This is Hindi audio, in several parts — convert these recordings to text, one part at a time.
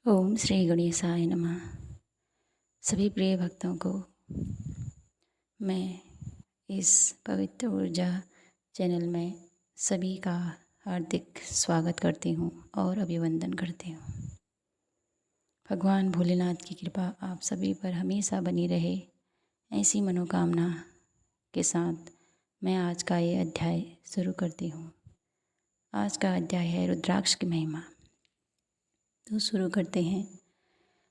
ओम श्री गणेशाय नमः। सभी प्रिय भक्तों को मैं इस पवित्र ऊर्जा चैनल में सभी का हार्दिक स्वागत करती हूँ और अभिवंदन करती हूँ। भगवान भोलेनाथ की कृपा आप सभी पर हमेशा बनी रहे, ऐसी मनोकामना के साथ मैं आज का ये अध्याय शुरू करती हूँ। आज का अध्याय है रुद्राक्ष की महिमा। तो शुरू करते हैं।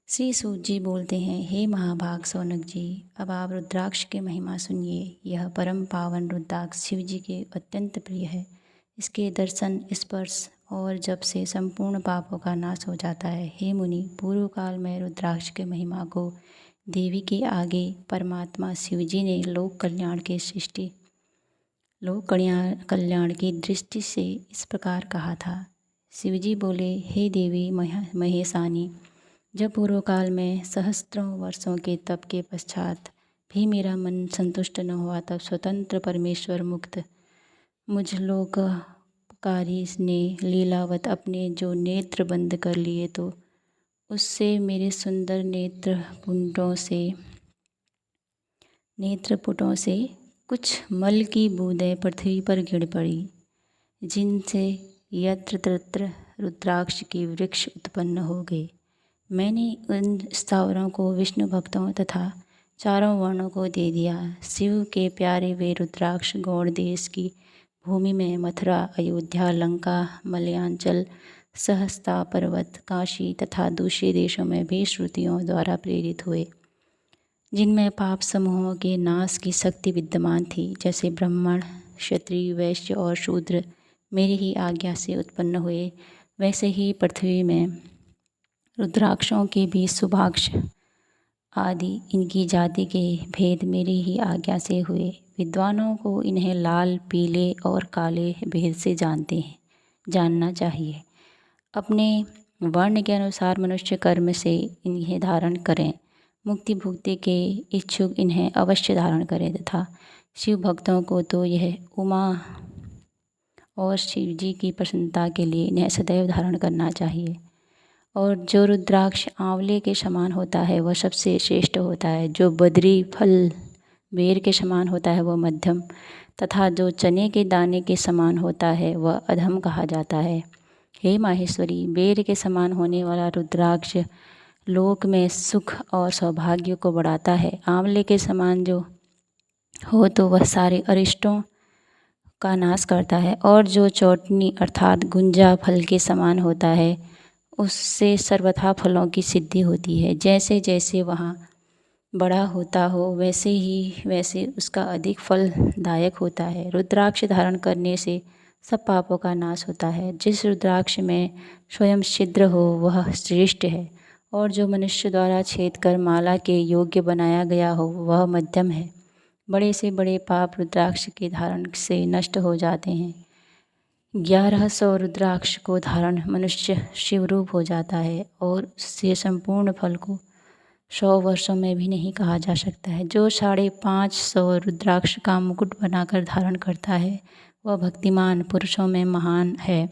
श्री सूत जी बोलते हैं, हे महाभाग सौनक जी, अब आप रुद्राक्ष के महिमा सुनिए। यह परम पावन रुद्राक्ष शिव जी के अत्यंत प्रिय है। इसके दर्शन, स्पर्श और जप से संपूर्ण पापों का नाश हो जाता है। हे मुनि, पूर्व काल में रुद्राक्ष के महिमा को देवी के आगे परमात्मा शिव जी ने लोक कल्याण की दृष्टि से इस प्रकार कहा था। शिव जी बोले, हे देवी महेशानी, जब पूर्व काल में सहस्त्रों वर्षों के तप के पश्चात भी मेरा मन संतुष्ट न हुआ, तब स्वतंत्र परमेश्वर मुक्त मुझ लोककारी ने लीलावत अपने जो नेत्र बंद कर लिए, तो उससे मेरे सुंदर नेत्रपुटों से कुछ मल की बूंदें पृथ्वी पर गिर पड़ी, जिनसे यत्र तत्र रुद्राक्ष के वृक्ष उत्पन्न हो गए। मैंने उन स्थावरों को विष्णु भक्तों तथा चारों वर्णों को दे दिया। शिव के प्यारे वे रुद्राक्ष गौड़ देश की भूमि में मथुरा, अयोध्या, लंका, मलयांचल, सहस्ता पर्वत, काशी तथा दूसरे देशों में भी श्रुतियों द्वारा प्रेरित हुए, जिनमें पाप समूहों के नाश की शक्ति विद्यमान थी। जैसे ब्राह्मण, क्षत्रिय, वैश्य और शूद्र मेरी ही आज्ञा से उत्पन्न हुए, वैसे ही पृथ्वी में रुद्राक्षों के भी सुभाक्ष आदि इनकी जाति के भेद मेरी ही आज्ञा से हुए। विद्वानों को इन्हें लाल, पीले और काले भेद से जानना चाहिए। अपने वर्ण के अनुसार मनुष्य कर्म से इन्हें धारण करें। मुक्ति भुक्ति के इच्छुक इन्हें अवश्य धारण करें, तथा शिव भक्तों को तो यह उमा और शिव जी की प्रसन्नता के लिए इन्हें सदैव धारण करना चाहिए। और जो रुद्राक्ष आंवले के समान होता है वह सबसे श्रेष्ठ होता है। जो बद्री फल बेर के समान होता है वह मध्यम, तथा जो चने के दाने के समान होता है वह अधम कहा जाता है। हे माहेश्वरी, बेर के समान होने वाला रुद्राक्ष लोक में सुख और सौभाग्य को बढ़ाता है। आंवले के समान जो हो तो वह सारे अरिष्टों का नाश करता है। और जो चौटनी अर्थात गुंजा फल के समान होता है उससे सर्वथा फलों की सिद्धि होती है। जैसे जैसे वहाँ बड़ा होता हो वैसे उसका अधिक फलदायक होता है। रुद्राक्ष धारण करने से सब पापों का नाश होता है। जिस रुद्राक्ष में स्वयं छिद्र हो वह श्रेष्ठ है, और जो मनुष्य द्वारा छेद कर माला के योग्य बनाया गया हो वह मध्यम है। बड़े से बड़े पाप रुद्राक्ष के धारण से नष्ट हो जाते हैं। 1100 रुद्राक्ष को धारण मनुष्य शिवरूप हो जाता है, और उससे संपूर्ण फल को 100 वर्षों में भी नहीं कहा जा सकता है। जो 550 रुद्राक्ष का मुकुट बनाकर धारण करता है वह भक्तिमान पुरुषों में महान है।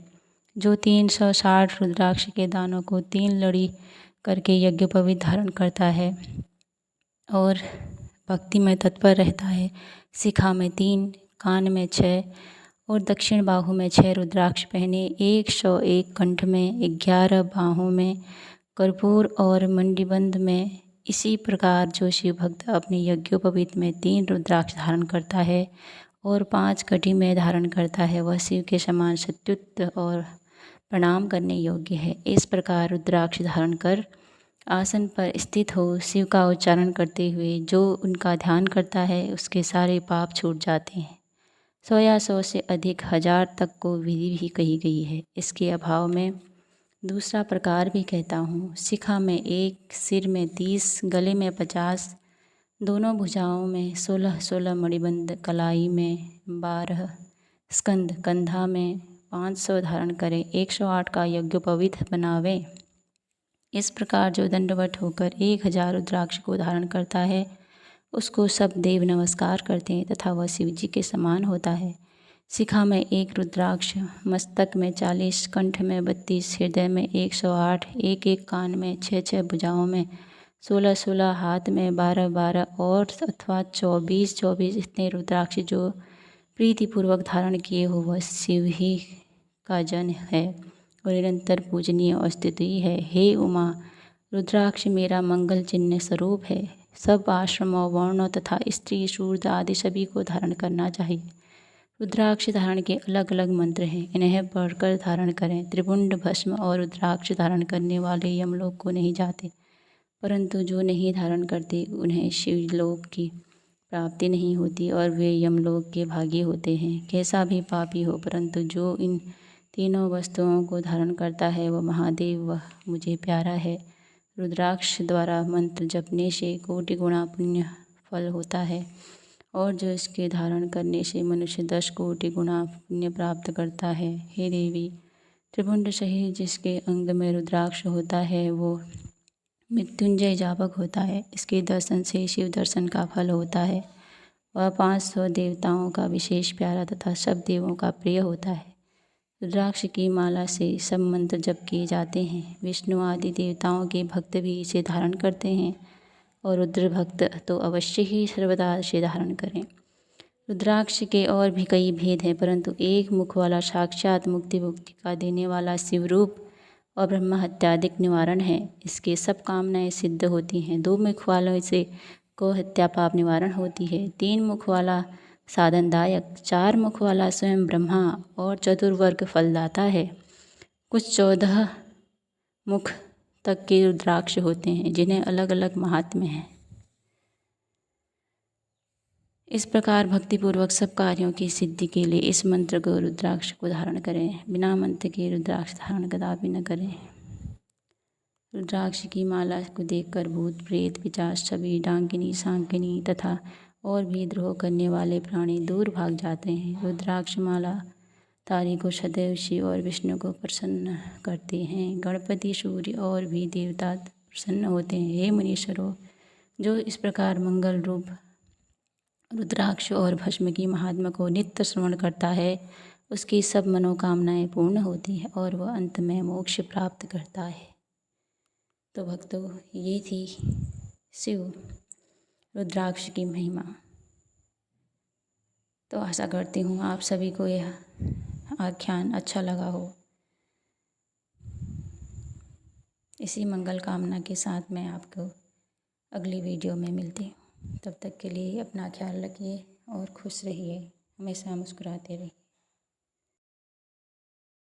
जो 360 रुद्राक्ष के दानों को 3 लड़ी करके यज्ञोपवीत धारण करता है और भक्ति में तत्पर रहता है, शिखा में 3, कान में 6 और दक्षिण बाहु में 6 रुद्राक्ष पहने, 101 कंठ में, 11 बाहों में, कर्पूर और मंडीबंध में, इसी प्रकार जो शिव भक्त अपने यज्ञोपवीत में 3 रुद्राक्ष धारण करता है और 5 कटी में धारण करता है, वह शिव के समान सत्युत और प्रणाम करने योग्य है। इस प्रकार रुद्राक्ष धारण कर आसन पर स्थित हो शिव का उच्चारण करते हुए जो उनका ध्यान करता है उसके सारे पाप छूट जाते हैं। 100 या 100 से अधिक 1000 तक को विधि भी कही गई है। इसके अभाव में दूसरा प्रकार भी कहता हूँ। शिखा में 1, सिर में 30, गले में 50, दोनों भुजाओं में 16 मणिबंध, कलाई में 12, स्कंद कंधा में 500 धारण करें, 108 का यज्ञोपवीत बनावें। इस प्रकार जो दंडवत होकर 1000 रुद्राक्ष को धारण करता है उसको सब देव नमस्कार करते हैं, तथा वह शिव जी के समान होता है। शिखा में 1 रुद्राक्ष, मस्तक में 40, कंठ में 32, हृदय में 108, एक एक कान में 6 भुजाओं में 16, हाथ में 12 और अथवा 24 इतने रुद्राक्ष जो प्रीतिपूर्वक धारण किए हो वह शिव ही का जन है और निरंतर पूजनीय और स्तुति है। हे उमा, रुद्राक्ष मेरा मंगल चिन्ह स्वरूप है। सब आश्रमों, वर्णों तथा स्त्री, शूद्र आदि सभी को धारण करना चाहिए। रुद्राक्ष धारण के अलग अलग मंत्र हैं, इन्हें पढ़कर धारण करें। त्रिपुंड, भस्म और रुद्राक्ष धारण करने वाले यमलोक को नहीं जाते, परंतु जो नहीं धारण करते उन्हें शिवलोक की प्राप्ति नहीं होती और वे यमलोक के भागी होते हैं। कैसा भी पापी हो, परंतु जो इन तीनों वस्तुओं को धारण करता है वह महादेव, वह मुझे प्यारा है। रुद्राक्ष द्वारा मंत्र जपने से कोटि गुणा पुण्य फल होता है और जो इसके धारण करने से मनुष्य 10 कोटि गुणा पुण्य प्राप्त करता है। हे देवी, त्रिपुंड सहित जिसके अंग में रुद्राक्ष होता है वो मृत्युंजय जापक होता है। इसके दर्शन से शिव दर्शन का फल होता है। वह 500 देवताओं का विशेष प्यारा तथा सब देवों का प्रिय होता है। रुद्राक्ष की माला से सब मंत्र जप किए जाते हैं। विष्णु आदि देवताओं के भक्त भी इसे धारण करते हैं और रुद्र भक्त तो अवश्य ही सर्वदा इसे धारण करें। रुद्राक्ष के और भी कई भेद हैं, परंतु एक मुख वाला साक्षात मुक्ति का देने वाला शिवरूप और ब्रह्म हत्यादिक निवारण है। इसके सब कामनाएं सिद्ध होती हैं। 2 मुख वालों से को हत्या पाप निवारण होती है। 3 मुख वाला साधनदायक, 4 मुख वाला स्वयं ब्रह्मा और चतुर्वर्ग फलदाता है। कुछ 14 मुख तक के रुद्राक्ष होते हैं जिन्हें अलग अलग महात्म्य हैं। इस प्रकार भक्तिपूर्वक सब कार्यों की सिद्धि के लिए इस मंत्र को रुद्राक्ष को धारण करें। बिना मंत्र के रुद्राक्ष धारण कदापि न करें। रुद्राक्ष की माला को देखकर भूत, प्रेत, पिशाच सभी, डांकिनी, सांकिनी तथा और भी द्रोह करने वाले प्राणी दूर भाग जाते हैं। रुद्राक्ष माला धारी को सदैव शिव और विष्णु को प्रसन्न करते हैं। गणपति, सूर्य और भी देवता प्रसन्न होते हैं। हे मुनीश्वरों, जो इस प्रकार मंगल रूप रुद्राक्ष और भस्म की महात्मा को नित्य श्रवण करता है उसकी सब मनोकामनाएं पूर्ण होती है और वह अंत में मोक्ष प्राप्त करता है। तो भक्तों, ये थी शिव रुद्राक्ष की महिमा। तो आशा करती हूँ आप सभी को यह आख्यान अच्छा लगा हो। इसी मंगल कामना के साथ मैं आपको अगली वीडियो में मिलती हूँ। तब तक के लिए अपना ख्याल रखिए और खुश रहिए, हमेशा मुस्कुराते रहिए।